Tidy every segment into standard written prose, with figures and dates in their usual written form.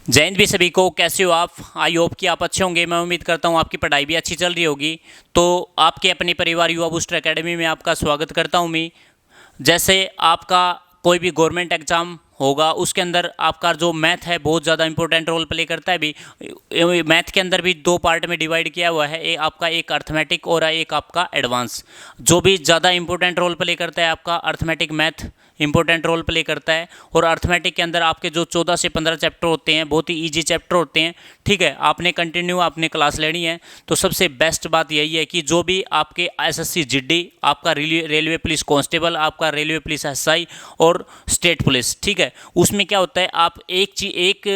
जय हिंद भी सभी को। कैसे हो आप? आई होप कि आप अच्छे होंगे। मैं उम्मीद करता हूँ आपकी पढ़ाई भी अच्छी चल रही होगी। तो आपके अपने परिवार युवा बूस्टर एकेडमी में आपका स्वागत करता हूँ मैं। जैसे आपका कोई भी गवर्नमेंट एग्ज़ाम होगा उसके अंदर आपका जो मैथ है बहुत ज़्यादा इंपॉर्टेंट रोल प्ले करता है। भी मैथ के अंदर भी दो पार्ट में डिवाइड किया हुआ है, आपका एक अर्थमेटिक और एक आपका एडवांस। जो भी ज़्यादा इंपॉर्टेंट रोल प्ले करता है आपका arithmetic math important role play करता है। और अर्थमेटिक के अंदर आपके जो 14 से 15 चैप्टर होते हैं बहुत ही ईजी चैप्टर होते हैं। ठीक है, आपने कंटिन्यू आपने क्लास लेनी है। तो सबसे बेस्ट बात यही है कि जो भी आपके एसएससी जीडी, आपका रेलवे पुलिस कांस्टेबल, आपका रेलवे पुलिस एसआई और स्टेट पुलिस, ठीक है, उसमें क्या होता है आप एक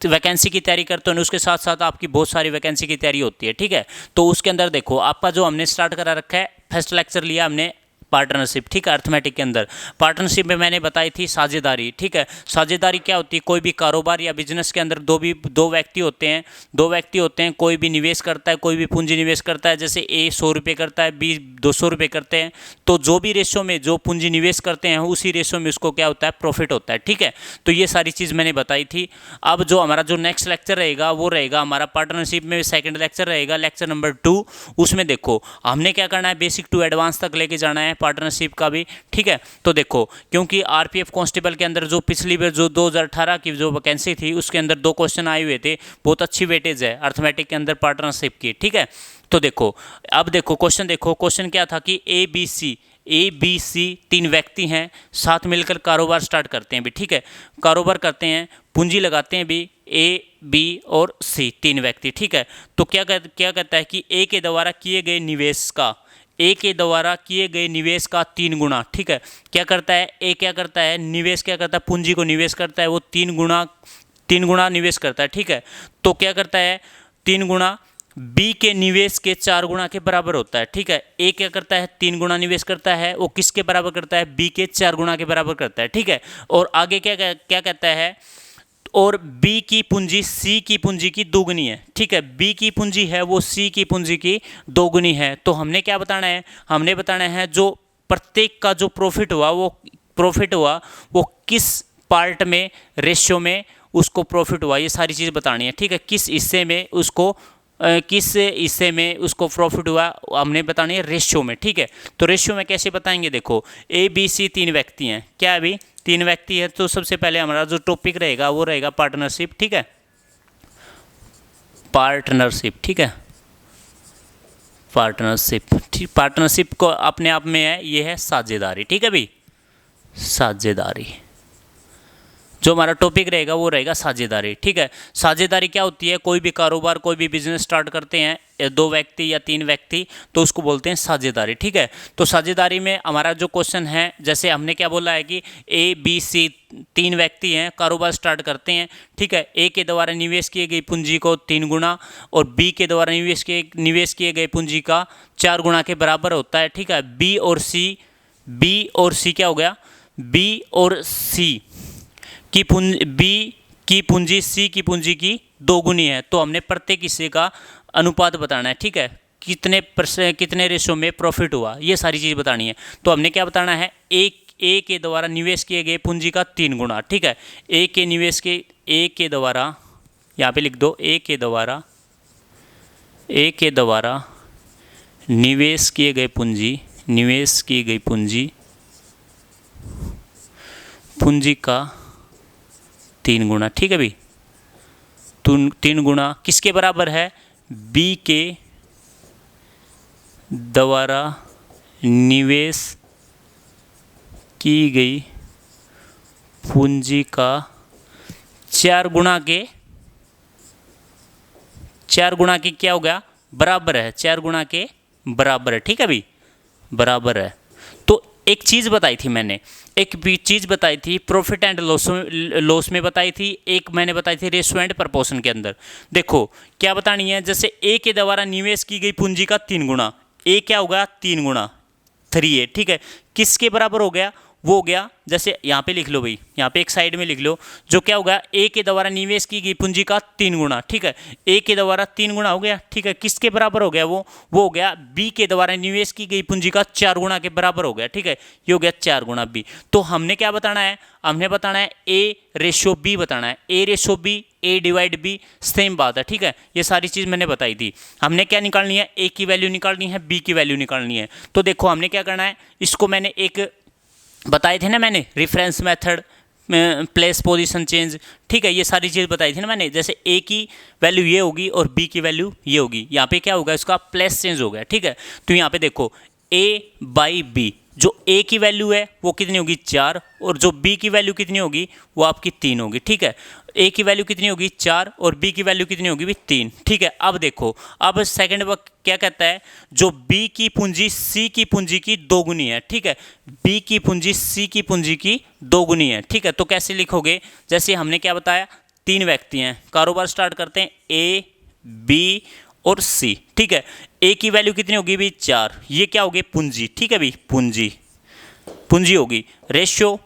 वैकेंसी की तैयारी करते हो, उसके साथ साथ आपकी बहुत सारी वैकेंसी की तैयारी होती है। ठीक है, तो उसके अंदर देखो आपका जो हमने स्टार्ट करा रखा है, फर्स्ट लेक्चर लिया हमने पार्टनरशिप। ठीक है, अर्थमेटिक के अंदर पार्टनरशिप में मैंने बताई थी साझेदारी। ठीक है, साझेदारी क्या होती है? कोई भी कारोबार या बिजनेस के अंदर दो व्यक्ति होते हैं, कोई भी निवेश करता है, कोई भी पूंजी निवेश करता है। जैसे ए 100 रुपये करता है, बी 200 रुपये करते हैं, तो जो भी रेशो में जो पूंजी निवेश करते हैं उसी रेशो में उसको क्या होता है? प्रॉफिट होता है। ठीक है, तो ये सारी चीज़ मैंने बताई थी। अब जो हमारा जो नेक्स्ट लेक्चर रहेगा वो रहेगा हमारा पार्टनरशिप में सेकंड लेक्चर रहेगा, लेक्चर नंबर 2। उसमें देखो हमने क्या करना है, बेसिक टू एडवांस तक लेके जाना है पार्टनरशिप का भी। ठीक है, तो देखो क्योंकि आरपीएफ कांस्टेबल के अंदर जो पिछली बार जो 2018 की जो वैकेंसी थी उसके अंदर 2 क्वेश्चन आए हुए थे, बहुत अच्छी वेटेज है अर्थमेटिक के अंदर पार्टनरशिप की। ठीक है, तो देखो अब देखो क्वेश्चन क्या था कि ए बी सी 3 व्यक्ति हैं, साथ मिलकर कारोबार स्टार्ट करते हैं भी। ठीक है, कारोबार करते हैं, पूंजी लगाते हैं भी, ए बी और सी 3 व्यक्ति। ठीक है, तो क्या कहता है कि ए के द्वारा किए गए निवेश का 3 गुना। ठीक है, क्या करता है ए, क्या करता है निवेश, क्या करता है पूंजी को निवेश करता है, वो 3 गुना निवेश करता है। ठीक है, तो क्या करता है 3 गुना बी के निवेश के 4 गुना के बराबर होता है। ठीक है, ए क्या करता है 3 गुना निवेश करता है, वो किसके बराबर करता है? बी के 4 गुना के बराबर करता है। ठीक है, और आगे क्या कहता है, और बी की पूंजी सी की पूंजी की दोगुनी है। ठीक है, बी की पूंजी है वो सी की पूंजी की दोगुनी है। तो हमने क्या बताना है? हमने बताना है जो प्रत्येक का जो प्रॉफिट हुआ वो किस पार्ट में, रेशियो में उसको प्रॉफिट हुआ, ये सारी चीज़ बतानी है। ठीक है, किस हिस्से में उसको प्रॉफिट हुआ हमने बतानी है रेशियो में। ठीक है, तो रेशियो में कैसे बताएंगे? देखो ए बी सी 3 व्यक्ति हैं, क्या अभी 3 व्यक्ति है, तो सबसे पहले हमारा जो टॉपिक रहेगा वो रहेगा पार्टनरशिप। ठीक है, पार्टनरशिप। ठीक है, पार्टनरशिप को अपने आप में है, ये है साझेदारी। ठीक है भाई, साझेदारी जो हमारा टॉपिक रहेगा वो रहेगा साझेदारी। ठीक है, साझेदारी क्या होती है? कोई भी कारोबार, कोई भी बिजनेस स्टार्ट करते हैं 2 व्यक्ति या 3 व्यक्ति, तो उसको बोलते हैं साझेदारी। ठीक है, तो साझेदारी में हमारा जो क्वेश्चन है, जैसे हमने क्या बोला है कि ए बी सी 3 व्यक्ति हैं, कारोबार स्टार्ट करते हैं। ठीक है, ए के द्वारा निवेश किए गई पूंजी को 3 गुना और बी के द्वारा निवेश किए गए पूंजी का 4 गुना के बराबर होता है। ठीक है, बी और सी क्या हो गया? बी और सी बी की पूंजी सी की पूंजी की दोगुनी है, तो हमने प्रत्येक हिस्से का अनुपात बताना है। ठीक है, कितने रेशो में प्रॉफिट हुआ, ये सारी चीज़ बतानी है। तो हमने क्या बताना है? ए के द्वारा निवेश किए गए पूंजी का 3 गुना। ठीक है, ए के द्वारा यहाँ पे लिख दो, ए के द्वारा निवेश किए गए पूंजी का 3 गुना। ठीक है भाई, 3 गुना किसके बराबर है? बी के द्वारा निवेश की गई पूंजी का 4 गुना के क्या हो गया? बराबर है, 4 गुना के बराबर है। ठीक है भाई, बराबर है। तो एक चीज़ बताई थी प्रॉफिट एंड लॉस में बताई थी, एक मैंने बताई थी रेशो एंड प्रपोर्शन के अंदर। देखो क्या बतानी है, जैसे ए के द्वारा निवेश की गई पूंजी का 3 गुना, ए क्या होगा? 3 गुना 3 है। ठीक है, किसके बराबर हो गया? वो हो गया, जैसे यहाँ पे लिख लो भाई, यहाँ पे एक साइड में लिख लो, जो क्या होगा? ए के द्वारा निवेश की गई पूंजी का 3 गुना। ठीक है, ए के द्वारा 3 गुना हो गया। ठीक है, किसके बराबर हो गया? वो हो गया बी के द्वारा निवेश की गई पूंजी का 4 गुना के बराबर हो गया। ठीक है, ये हो गया 4 गुना बी। तो हमने क्या बताना है? हमने बताना है ए रेशो बी बताना है। ए रेशो बी ए डिवाइड बी, सेम बात है, ठीक है। ये सारी चीज़ मैंने बताई थी। हमने क्या निकालनी है, ए की वैल्यू निकालनी है, बी की वैल्यू निकालनी है। तो देखो हमने क्या करना है, इसको मैंने एक बताए थे ना मैंने, reference method, place position change, ठीक है, ये सारी चीज़ बताई थी ना मैंने। जैसे ए की वैल्यू ये होगी और बी की वैल्यू ये होगी, यहाँ पे क्या होगा, इसका प्लेस चेंज हो गया, ठीक है। तो यहाँ पे देखो ए बाई बी, जो ए की वैल्यू है वो कितनी होगी 4, और जो बी की वैल्यू कितनी होगी वो आपकी 3 होगी, ठीक है। ए की वैल्यू कितनी होगी 4 और बी की वैल्यू कितनी होगी भी 3, ठीक है। अब देखो, अब सेकंड वर्क क्या कहता है, जो बी की पूंजी सी की पूंजी की दोगुनी है, ठीक है। बी की पूंजी सी की पूंजी की दोगुनी है, ठीक है। तो कैसे लिखोगे, जैसे हमने क्या बताया, 3 व्यक्ति हैं, कारोबार स्टार्ट करते हैं, ए बी और सी, ठीक है। ए की वैल्यू कितनी होगी भी 4, ये क्या होगी पूंजी, ठीक है भाई, पूंजी पूंजी होगी। रेशियो,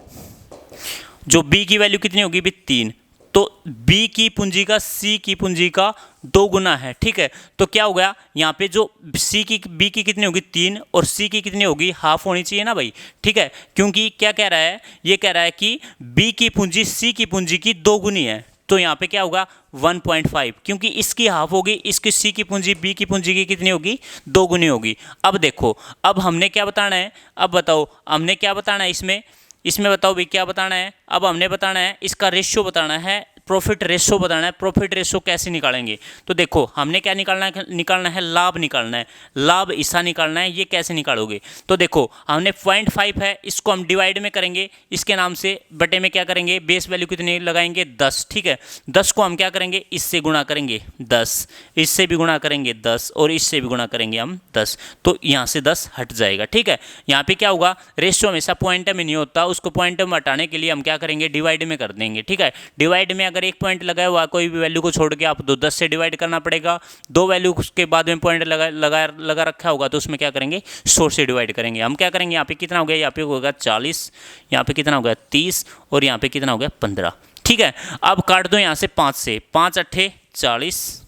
जो बी की वैल्यू कितनी होगी भी 3, तो बी की पूंजी का सी की पूंजी का 2 गुना है, ठीक है। तो क्या हो गया, यहाँ पे जो सी की बी की कितनी होगी 3 और सी की कितनी होगी हाफ होनी चाहिए ना भाई, ठीक है। क्योंकि क्या कह रहा है, ये कह रहा है कि बी की पूंजी सी की पूंजी की 2 गुनी है, तो यहाँ पे क्या होगा 1.5, क्योंकि इसकी हाफ होगी, इसकी सी की पूंजी बी की पूंजी की कितनी होगी 2 गुनी होगी। अब देखो, अब हमने क्या बताना है, अब बताओ हमने क्या बताना है इसमें, इसमें बताओ भाई क्या बताना है। अब हमने बताना है इसका रेशियो बताना है, प्रॉफिट रेशो बताना है। प्रॉफिट रेशो कैसे निकालेंगे, तो देखो हमने क्या निकालना है लाभ निकालना है, लाभ हिस्सा निकालना है। ये कैसे निकालोगे, तो देखो हमने 0.5 है, इसको हम डिवाइड में करेंगे, इसके नाम से बटे में क्या करेंगे, बेस वैल्यू कितनी लगाएंगे 10, ठीक है। 10 को हम क्या करेंगे, इससे गुणा करेंगे 10, इससे भी गुणा करेंगे 10 और इससे भी गुणा करेंगे हम 10, तो यहाँ से 10 हट जाएगा, ठीक है। यहाँ पे क्या होगा, रेशियो हमेशा पॉइंट में नहीं होता, उसको पॉइंट में हटाने के लिए हम क्या करेंगे, डिवाइड में कर देंगे, ठीक है। डिवाइड में अगर एक पॉइंट लगाया हुआ कोई भी वैल्यू को छोड़ के आप 10 से डिवाइड करना पड़ेगा, 2 वैल्यू के बाद में पॉइंट लगा रखा होगा तो उसमें क्या करेंगे 100 से डिवाइड करेंगे। हम क्या करेंगे, यहाँ पे कितना हो गया, यहाँ पे होगा 40, यहाँ पे कितना हो गया 30 और यहाँ पे कितना हो गया 15, ठीक है। अब काट दो यहाँ से 5 से, 5 अट्ठे 40,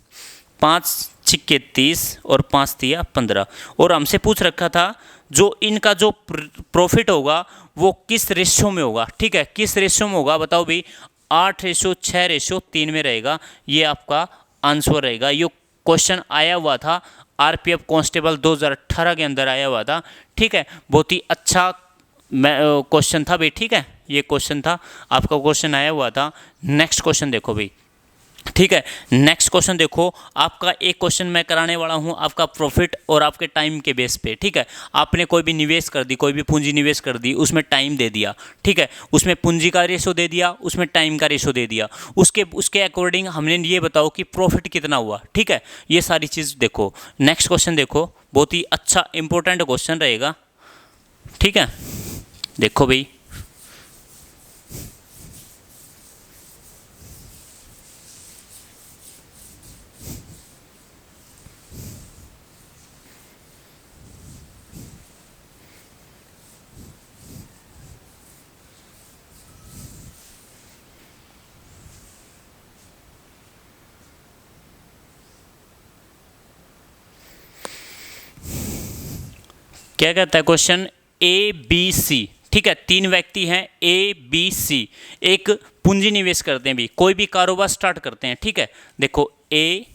5 छिक्के 30 और 5 तिया 15, और हमसे पूछ रखा था जो इनका जो प्रॉफिट होगा वो किस रेशियो में होगा, ठीक है। किस रेशियो में होगा बताओ भाई, 8:6:3 में रहेगा, ये आपका आंसर रहेगा। ये क्वेश्चन आया हुआ था आरपीएफ कांस्टेबल 2018 के अंदर आया हुआ था, ठीक है। बहुत ही अच्छा क्वेश्चन था भाई, ठीक है। ये क्वेश्चन था आपका, क्वेश्चन आया हुआ था। नेक्स्ट क्वेश्चन देखो भाई, ठीक है। नेक्स्ट क्वेश्चन देखो, आपका एक क्वेश्चन मैं कराने वाला हूं आपका प्रॉफिट और आपके टाइम के बेस पे, ठीक है। आपने कोई भी निवेश कर दी, कोई भी पूंजी निवेश कर दी, उसमें टाइम दे दिया, ठीक है। उसमें पूंजी का रेशो दे दिया, उसमें टाइम का रेशो दे दिया, उसके अकॉर्डिंग हमने ये बताओ कि प्रॉफिट कितना हुआ, ठीक है। ये सारी चीज़ देखो। नेक्स्ट क्वेश्चन देखो, बहुत ही अच्छा इंपॉर्टेंट क्वेश्चन रहेगा, ठीक है। देखो भाई, क्या कहता है क्वेश्चन, ए बी सी, ठीक है। 3 व्यक्ति हैं ए बी सी, एक पूंजी निवेश करते हैं भी, कोई भी कारोबार स्टार्ट करते हैं, ठीक है। देखो A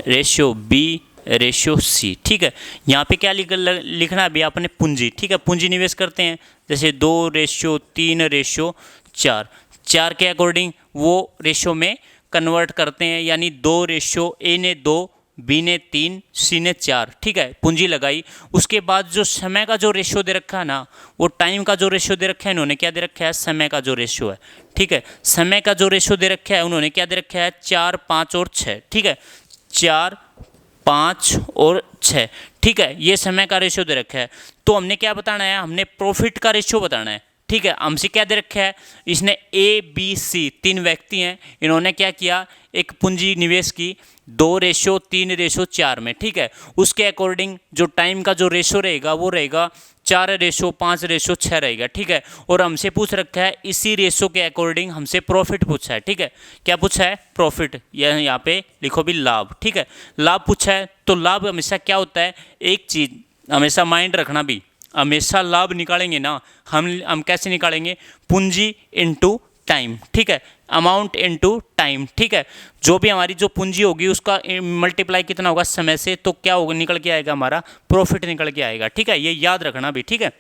ratio B ratio C, ठीक है। यहाँ पे क्या लिखना है अभी आपने, पूंजी, ठीक है। पूंजी निवेश करते हैं, जैसे 2:3:4, 4 के अकॉर्डिंग वो रेशियो में कन्वर्ट करते हैं, यानी 2 ए ने 2, बी ने 3, सी ने 4, ठीक है। पूंजी लगाई, उसके बाद जो समय का जो रेशियो दे रखा है ना, वो टाइम का जो रेशियो दे रखा है इन्होंने क्या दे रखा है, समय का जो रेशियो है, ठीक है। समय का जो रेशियो दे रखा है उन्होंने क्या दे रखा है, 4, 5 और 6, ठीक है। 4, 5 और 6, ठीक है। ये समय का रेशियो दे रखा है। तो हमने क्या बताना है, हमने प्रॉफिट का रेशियो बताना है, ठीक है। हमसे क्या दे रखा है, इसने ए बी सी 3 व्यक्ति हैं, इन्होंने क्या किया, एक पूंजी निवेश की 2:3:4 में, ठीक है। उसके अकॉर्डिंग जो टाइम का जो रेशियो रहेगा वो रहेगा 4:5:6 रहेगा, ठीक है। और हमसे पूछ रखा है इसी रेशियो के अकॉर्डिंग हमसे प्रॉफिट पूछा है, ठीक है। क्या पूछा है, प्रॉफिट, यहाँ पे लिखो भी लाभ, ठीक है। लाभ पूछा है, तो लाभ हमेशा क्या होता है, एक चीज़ हमेशा माइंड रखना भी, हमेशा लाभ निकालेंगे ना हम कैसे निकालेंगे, पूंजी इंटू टाइम, ठीक है, अमाउंट इनटू टाइम, ठीक है। जो भी हमारी जो पूंजी होगी उसका मल्टीप्लाई कितना होगा समय से, तो क्या होगा, निकल के आएगा हमारा प्रॉफिट निकल के आएगा, ठीक है, ये याद रखना भी, ठीक है।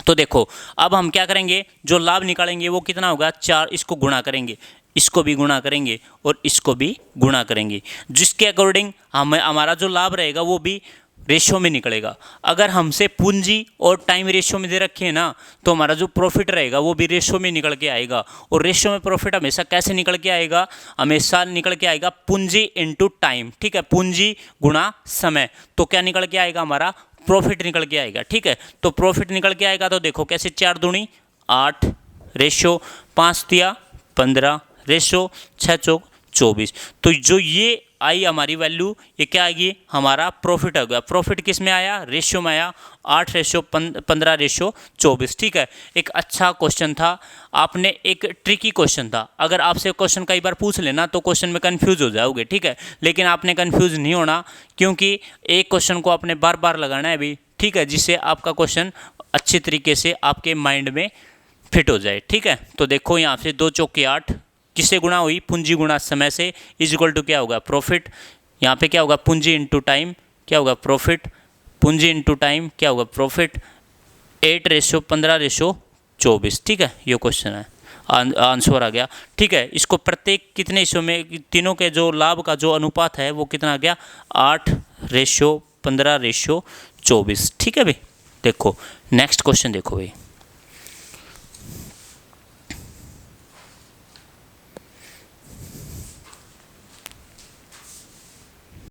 तो देखो अब हम क्या करेंगे, जो लाभ निकालेंगे वो कितना होगा 4, इसको गुणा करेंगे, इसको भी गुणा करेंगे और इसको भी गुणा करेंगे, जिसके अकॉर्डिंग हमारा जो लाभ रहेगा वो भी रेशो में निकलेगा। अगर हमसे पूंजी और टाइम रेशो में दे रखे हैं ना, तो हमारा जो प्रॉफिट रहेगा वो भी रेशो में निकल के आएगा। और रेशो में प्रॉफिट हमेशा कैसे निकल के आएगा, हमेशा निकल के आएगा पूंजी इनटू टाइम, ठीक है, पूंजी गुणा समय, तो क्या निकल के आएगा, हमारा प्रॉफिट निकल के आएगा, ठीक है। तो प्रॉफिट निकल के आएगा तो देखो कैसे, 4 दूनी 8 रेशो 5 दिया 15 रेशो 6 चौक 24, तो जो ये आई हमारी वैल्यू, ये क्या आएगी, हमारा प्रॉफिट हो गया। प्रॉफिट किस में आया, रेशियो में आया, 8 रेशो 15 रेशो 24, ठीक है। एक अच्छा क्वेश्चन था, आपने एक ट्रिकी क्वेश्चन था, अगर आपसे क्वेश्चन कई बार पूछ लेना तो क्वेश्चन में कंफ्यूज हो जाओगे, ठीक है, लेकिन आपने कंफ्यूज नहीं होना, क्योंकि एक क्वेश्चन को आपने बार बार लगाना है अभी, ठीक है, जिससे आपका क्वेश्चन अच्छी तरीके से आपके माइंड में फिट हो जाए, ठीक है। तो देखो यहाँ से 2 चौके 8 किससे गुणा हुई, पूंजी गुणा समय से, इज इक्वल टू क्या होगा, प्रॉफिट। यहाँ पे क्या होगा, पूंजी इनटू टाइम क्या होगा, प्रॉफिट, पूंजी इनटू टाइम क्या होगा, प्रॉफिट, 8 रेशो 15 रेशो 24, ठीक है, ये क्वेश्चन है, आंसर आ गया, ठीक है। इसको प्रत्येक कितने हिस्सों में, तीनों के जो लाभ का जो अनुपात है वो कितना आ गया, 8 रेशो 15 रेशो 24, ठीक है भाई। देखो नेक्स्ट क्वेश्चन देखो भाई,